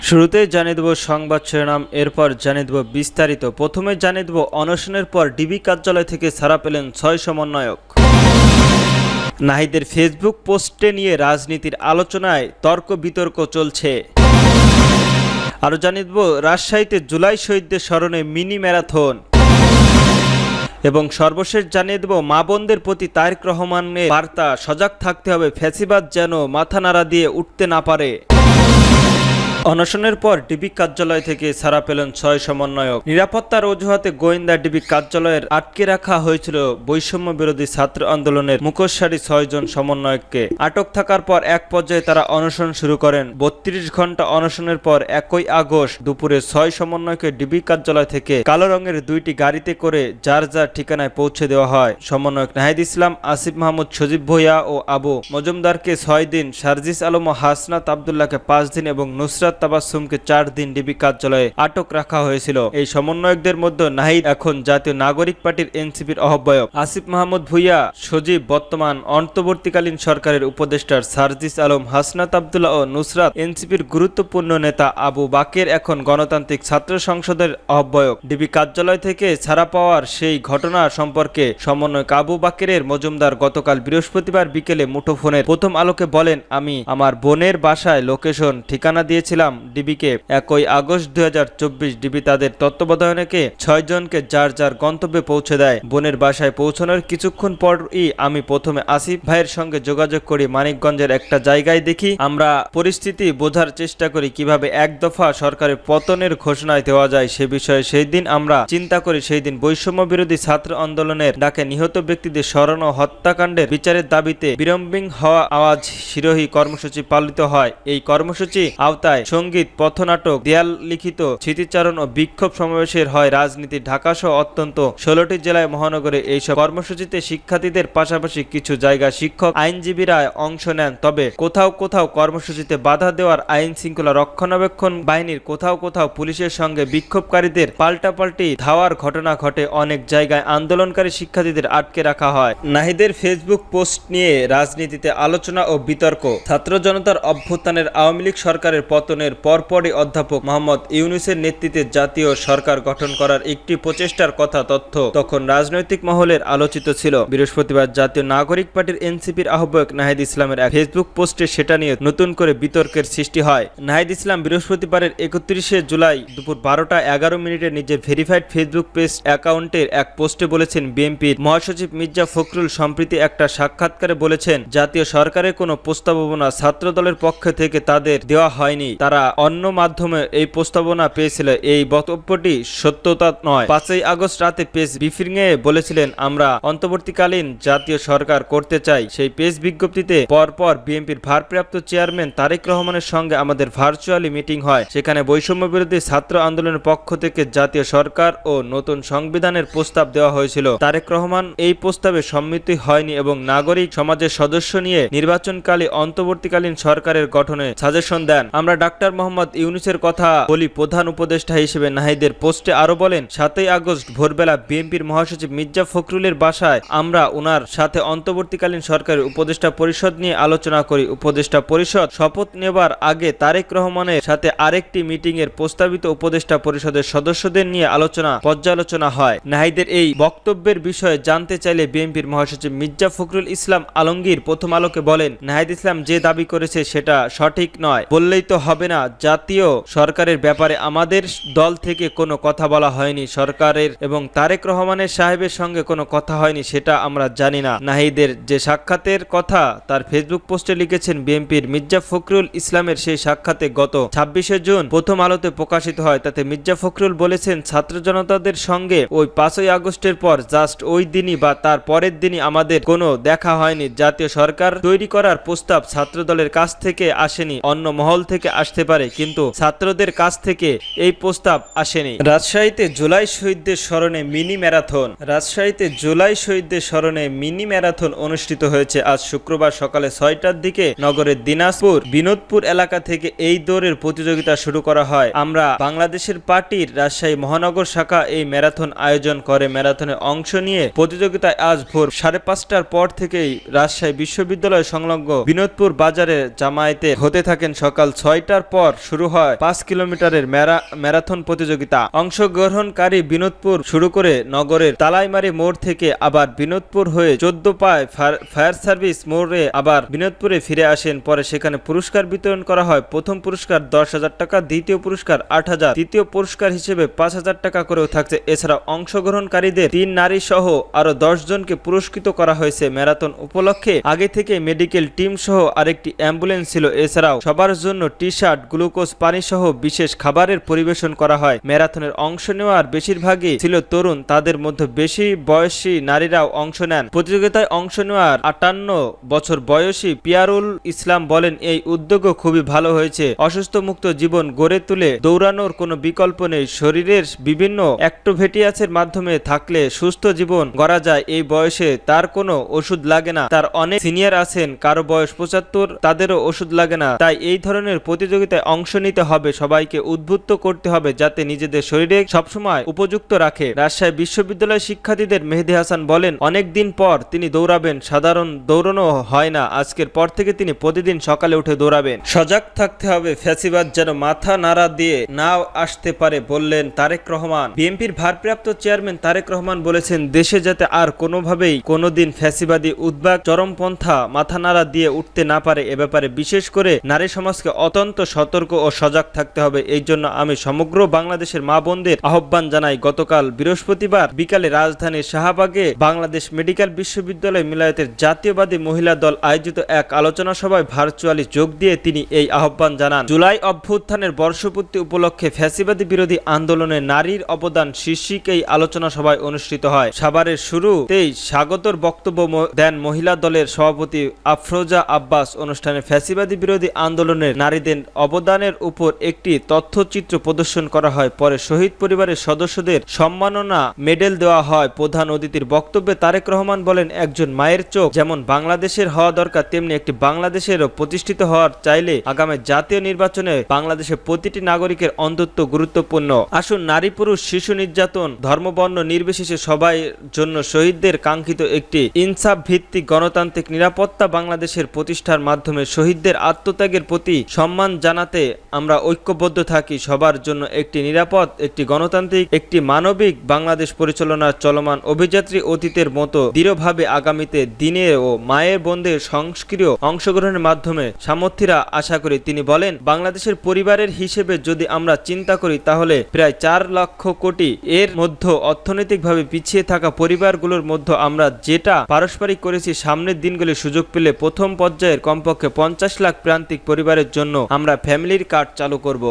শুরুতেই জানিয়ে দেব সংবাদ শিরোনাম, এরপর জানিয়ে দেব বিস্তারিত। প্রথমে জানিয়ে দেব অনশনের পর ডিবি কার্যালয় থেকে ছাড়া পেলেন 6 সমন্বয়ক। নাহিদের ফেসবুক পোস্টে নিয়ে রাজনীতির আলোচনায় তর্ক বিতর্ক চলছে। আরও জানিয়ে দেব রাজশাহীতে জুলাই শহীদদের স্মরণে মিনি ম্যারাথন। এবং সর্বশেষ জানিয়ে দেব মা বোনদের প্রতি তারেক রহমানের বার্তা, সজাগ থাকতে হবে, ফ্যাসিবাদ যেন মাথা নাড়া দিয়ে উঠতে না পারে। অনশনের পর ডিবি কার্যালয় থেকে ছাড়া পেলেন 6 সমন্বয়ক। নিরাপত্তার অজুহাতে গোয়েন্দা ডিবি কার্যালয়ের আটকে রাখা হয়েছিল বৈষম্য বিরোধী ছাত্র আন্দোলনের মুখোশধারী 6 জন সমন্বয়ককে। আটক থাকার পর এক পর্যায়ে তারা অনশন শুরু করেন। 32 ঘন্টা অনশনের পর 1 আগস্ট দুপুরে 6 সমন্বয়কে ডিবি কার্যালয় থেকে কালো রঙের 2টি গাড়িতে করে যার যার ঠিকানায় পৌঁছে দেওয়া হয়। সমন্বয়ক নাহিদ ইসলাম, আসিফ মাহমুদ, সজীব ভূঁইয়া ও আবু মজুমদারকে 6 দিন, সার্জিস আলম ও হাসনাত আবদুল্লাহকে 5 দিন এবং নুসরাত তাবাসসুমকে 4 দিন ডিবি কার্যালয়ে আটক রাখা হয়েছিল। এই সমন্বয়কদের মধ্যে নাহিদ এখন জাতীয় নাগরিক পার্টির এনসিপির আহ্বায়ক, আসিফ মাহমুদ ভূঁইয়া, সজীব বর্তমান অন্তর্বর্তীকালীন সরকারের উপদেষ্টার, সার্জিস আলম, হাসনাত আবদুল্লাহ ও নুসরাত এনসিপির গুরুত্বপূর্ণ নেতা, আবু বাকের এখন গণতান্ত্রিক ছাত্র সংসদের আহ্বায়ক। ডিবি কার্যালয় থেকে ছাড়া পাওয়ার সেই ঘটনা সম্পর্কে সমন্বয়ক আবু বাকেরের মজুমদার গতকাল বৃহস্পতিবার বিকেলে মুঠোফোনের প্রথম আলোকে বলেন, আমি আমার বোনের বাসায় লোকেশন ঠিকানা দিয়েছিলাম ডিবিকে। 1 আগস্ট 2024 ডিবি তাদের তত্ত্বাবধায়কে 6 জনকে যার যার গন্তব্যে পৌঁছে দেয়। বোনের বাসায় পৌঁছানোর কিছুক্ষণ পরই আমি প্রথমে আসিফ ভাইয়ের সঙ্গে যোগাযোগ করি। মানিকগঞ্জের একটা জায়গায় দেখি, আমরা পরিস্থিতি বোঝার চেষ্টা করি কিভাবে এক দফা সরকারের পতনের ঘোষণায় দেওয়া যায় সে বিষয়ে। সেই দিন আমরা চিন্তা করি, সেই দিন বৈষম্য বিরোধী ছাত্র আন্দোলনের ডাকে নিহত ব্যক্তিদের স্মরণ ও হত্যাকাণ্ডের বিচারের দাবিতে বিড়ম্বিং হওয়া আওয়াজ শিরোহী কর্মসূচি পালিত হয়। এই কর্মসূচি আওতায় সঙ্গীত, পথনাটক, দেয়াল লিখিত স্মৃতিচারণ ও বিক্ষোভ সমাবেশের হয় রাজনীতি। ঢাকা সহ অত্যন্ত 16টি জেলায় মহানগরে এইসব কর্মসূচিতে শিক্ষার্থীদের পাশাপাশি কিছু জায়গায় শিক্ষক, আইনজীবীরা অংশ নেন। তবে কোথাও কোথাও কর্মসূচিতে বাধা দেওয়ার আইন শৃঙ্খলা রক্ষণাবেক্ষণ বাহিনীর, কোথাও কোথাও পুলিশের সঙ্গে বিক্ষোভকারীদের পাল্টাপাল্টি ধাওয়ার ঘটনা ঘটে। অনেক জায়গায় আন্দোলনকারী শিক্ষার্থীদের আটকে রাখা হয়। নাহিদের ফেসবুক পোস্ট নিয়ে রাজনীতিতে আলোচনা ও বিতর্ক। ছাত্র জনতার অভ্যুত্থানের আওয়ামী লীগ সরকারের পতনের পরপরই অধ্যাপক মোহাম্মদ ইউনূসের নেতৃত্বে জাতীয় সরকার গঠন করার একটি প্রচেষ্টার কথা তখন রাজনৈতিক মহলের আলোচিত ছিল। বৃহস্পতিবার জাতীয় নাগরিক পার্টির এনসিপির আহ্বায়ক নাহিদ ইসলামের এক ফেসবুক পোস্টে সেটা নিয়ে নতুন করে বিতর্কের সৃষ্টি হয়। নাহিদ ইসলাম বৃহস্পতিবারের 31শে জুলাই দুপুর 12টা 11 মিনিটে নিজের ভেরিফাইড ফেসবুক পেজ অ্যাকাউন্টের এক পোস্টে বলেছেন, বিএনপির মহাসচিব মির্জা ফখরুল সম্প্রতি একটা সাক্ষাৎকারে বলেছেন, জাতীয় সরকারের কোনো প্রস্তাবনা ছাত্র দলের পক্ষ থেকে তাদের দেওয়া হয়নি, তারা অন্য মাধ্যমে এই প্রস্তাবনা পেয়েছিল। এই বক্তব্যটি সত্যতা নয়। 5 আগস্ট রাতে পেজ ব্রিফিংয়ে বলেছিলেন, আমরা অন্তর্বর্তীকালীন জাতীয় সরকার করতে চাই। সেই পেজ বিজ্ঞপ্তিতে পরপর বিএনপির ভারপ্রাপ্ত চেয়ারম্যান তারেক রহমানের সঙ্গে আমাদের ভার্চুয়ালি মিটিং হয়। সেখানে বৈষম্য বিরোধী ছাত্র আন্দোলনের পক্ষ থেকে জাতীয় সরকার ও নতুন সংবিধানের প্রস্তাব দেওয়া হয়েছিল। তারেক রহমান এই প্রস্তাবে সম্মতি হয়নি এবং নাগরিক সমাজের সদস্য নিয়ে নির্বাচনকালে অন্তর্বর্তীকালীন সরকারের গঠনে সাজেশন দেন। আমরা ডাক্তার মোহাম্মদ ইউনূসের কথা বলি প্রধান উপদেষ্টা হিসেবে। নাহিদের পোস্টে আরো বলেন, 7 আগস্ট ভোরবেলা বিএনপির মহাসচিব মির্জা ফখরুলের বাসায় আমরা ওনার সাথে অন্তর্বর্তীকালীন সরকারের উপদেষ্টা পরিষদ নিয়ে আলোচনা করি। উপদেষ্টা পরিষদ শপথ নেবার আগে তারেক রহমানের সাথে আরেকটি মিটিং এর প্রস্তাবিত উপদেষ্টা পরিষদের সদস্যদের নিয়ে পর্যালোচনা হয়। নাহিদের এই বক্তব্যের বিষয়ে জানতে চাইলে বিএনপির মহাসচিব মির্জা ফখরুল ইসলাম আলমগীর প্রথম আলোকে বলেন, নাহিদ ইসলাম যে দাবি করেছে সেটা সঠিক নয়, বললেই তো হবে না। জাতীয় সরকারের ব্যাপারে আমাদের দল থেকে কোনো কথা বলা হয়নি, সরকারের এবং তারেক রহমানের সাহেবের সঙ্গে কোনো কথা হয়নি, সেটা আমরা জানি না। নাহিদের যে সাক্ষাতের কথা তার ফেসবুক পোস্টে লিখেছেন বিএনপির মির্জা ফখরুল ইসলামের সেই সাক্ষাতে গত 26শে জুন প্রথম আলোতে প্রকাশিত হয়। তাতে মির্জা ফখরুল বলেছেন, ছাত্র জনতাদের সঙ্গে ওই 5 আগস্টের পর জাস্ট ওই দিনই বা তার পরের দিনই আমাদের কোনো দেখা হয়নি। জাতীয় সরকার তৈরি করার প্রস্তাব ছাত্র দলের কাছ থেকে আসেনি, অন্য মহল থেকে আসতে পারে, কিন্তু ছাত্রদের কাছ থেকে এই প্রস্তাব আসেনি। রাজশাহীতে জুলাই শহীদদের স্মরণে মিনি ম্যারাথন। রাজশাহীতে জুলাই শহীদদের স্মরণে মিনি ম্যারাথন অনুষ্ঠিত হয়েছে আজ শুক্রবার সকালে 6টার দিকে নগরের দিনাজপুর বিনোদপুর এলাকা থেকে এই দৌড়ের প্রতিযোগিতা শুরু করা হয়। আমরা বাংলাদেশের পার্টির রাজশাহী মহানগর শাখা এই ম্যারাথন আয়োজন করে। ম্যারাথনে অংশ নিয়ে প্রতিযোগিতায় আজ ভোর 5:30টার পর থেকেই রাজশাহী বিশ্ববিদ্যালয় সংলগ্ন বিনোদপুর বাজারে জামায়াতে হতে থাকেন। সকাল 6টার ঘন্টার পর শুরু হয় 5 কিলোমিটারের ম্যারাথন প্রতিযোগিতা। অংশগ্রহণকারী বিনোদপুর শুরু করে নগরের তালাইমারি মোড় থেকে আবার বিনোদপুর হয়ে 14 পায় ফায়ার সার্ভিস মোড়ে আবার বিনোদপুরে ফিরে আসেন। পরে সেখানে পুরস্কার বিতরণ করা হয়। প্রথম পুরস্কার 10,000 টাকা, দ্বিতীয় পুরস্কার 8,000, তৃতীয় পুরস্কার হিসেবে 5,000 টাকা করেও থাকছে। এছাড়া অংশগ্রহণকারীদের 3 নারী সহ আরো 10 জনকে পুরস্কৃত করা হয়েছে। ম্যারাথন উপলক্ষে আগে থেকে মেডিকেল টিম সহ আরেকটি অ্যাম্বুলেন্স ছিল। এছাড়াও সবার জন্য টি-শার্ট, গ্লুকোজ পানি সহ বিশেষ খাবারের পরিবেশন করা হয়। ম্যারাথনের অংশ নেওয়ার বেশিরভাগই ছিল তরুণ, তাদের মধ্যে বেশি বয়সী নারীরাও অংশ নেন। প্রতিযোগিতায় অংশ নেওয়ার 58 বছর বয়সী পিয়ারুল ইসলাম বলেন, এই উদ্যোগও খুবই ভালো হয়েছে। অসুস্থ মুক্ত জীবন গড়ে তুলে দৌড়ানোর কোনো বিকল্প নেই। শরীরের বিভিন্ন অ্যাক্টিভিটিসের মাধ্যমে থাকলে সুস্থ জীবন গড়া যায়। এই বয়সে তার কোনো ওষুধ লাগে না। তার অনেক সিনিয়র আছেন, কারো বয়স 75, তাদেরও ওষুধ লাগে না। তাই এই ধরনের প্রতিযোগিতায় অংশ নিতে হবে, সবাইকে উদ্বুদ্ধ করতে হবে যাতে নিজেদের শরীরে সবসময় উপযুক্ত রাখে। রাজশাহী বিশ্ববিদ্যালয়ের শিক্ষার্থীদের মেহেদী হাসান বলেন, অনেক দিন পর তিনি দৌড়াবেন। সাধারণ দৌড়ানো হয় না, আজকের পর থেকে তিনি প্রতিদিন সকালে উঠে দৌড়াবেন। সজাগ থাকতে হবে, ফ্যাসিবাদ যেন মাথা নাড়া দিয়ে নাও আসতে পারে বললেন তারেক রহমান। বিএনপির ভারপ্রাপ্ত চেয়ারম্যান তারেক রহমান বলেছেন, দেশে যাতে আর কোনোভাবেই কোনোদিন ফ্যাসিবাদী উদ্বাগ চরমপন্থা মাথা নাড়া দিয়ে উঠতে না পারে, এ ব্যাপারে বিশেষ করে নারী সমাজকে অত্যন্ত সতর্ক ও সজাগ থাকতে হবে। এই জন্য আমি সমগ্র বাংলাদেশের মা বোনদের আহ্বান জানাই। গতকাল বৃহস্পতিবার বিকালে রাজধানীর শাহবাগে বাংলাদেশ মেডিকেল বিশ্ববিদ্যালয় মিলায়েতের জাতীয়বাদী মহিলা দল আয়োজিত এক আলোচনা সভায় ভার্চুয়ালি যোগ দিয়ে তিনি এই আহ্বান জানান। জুলাই অভ্যুত্থানের বর্ষপূর্তি উপলক্ষে ফ্যাসিবাদী বিরোধী আন্দোলনে নারীর অবদান শীর্ষক এই আলোচনা সভায় অনুষ্ঠিত হয়। সাভারের শুরুতেই স্বাগতর বক্তব্য দেন মহিলা দলের সভাপতি আফরোজা আব্বাস। অনুষ্ঠানে ফ্যাসিবাদী বিরোধী আন্দোলনের নারীদের অবদানের উপর একটি তথ্যচিত্র প্রদর্শন করা হয়। পরে শহীদ পরিবারের সদস্যদের সম্মাননা মেডেল দেওয়া হয়। প্রধান অতিথির বক্তব্যে তারেক রহমান বলেন, একজন মায়ের চোখ যেমন বাংলাদেশের হওয়া দরকার, তেমনি একটি বাংলাদেশেরও প্রতিষ্ঠিত হওয়ার চাইলে আগামী জাতীয় নির্বাচনে বাংলাদেশের প্রতিটি নাগরিকের অন্তত গুরুত্বপূর্ণ। আসুন, নারী পুরুষ শিশু নির্যাতন ধর্মবর্ণ নির্বিশেষে সবাই জন্য শহীদদের কাঙ্ক্ষিত একটি ইনসাফ ভিত্তিক গণতান্ত্রিক নিরাপত্তা বাংলাদেশের প্রতিষ্ঠার মাধ্যমে শহীদদের আত্মত্যাগের প্রতি সম্মান জানাতে আমরা ঐক্যবদ্ধ থাকি। সবার জন্য একটি নিরাপদ, একটি গণতান্ত্রিক, একটি মানবিক বাংলাদেশ পরিচালনার চলমান অভিযাত্রী অতীতের মতো দৃঢ়ভাবে আগামীতে দিনে ও মায়ের বোনদের সংস্ক্রিয় অংশগ্রহণের মাধ্যমে সামর্থ্যীরা আশা করি। তিনি বলেন, বাংলাদেশের পরিবারের হিসেবে যদি আমরা চিন্তা করি তাহলে প্রায় 4 লক্ষ কোটি, এর মধ্যে অর্থনৈতিকভাবে পিছিয়ে থাকা পরিবারগুলোর মধ্যে আমরা যেটা পারস্পরিক করেছি, সামনের দিনগুলি সুযোগ পেলে প্রথম পর্যায়ের কমপক্ষে 50 লাখ প্রান্তিক পরিবারের জন্য আমরা ফ্যামিলির কার্ড চালু করব।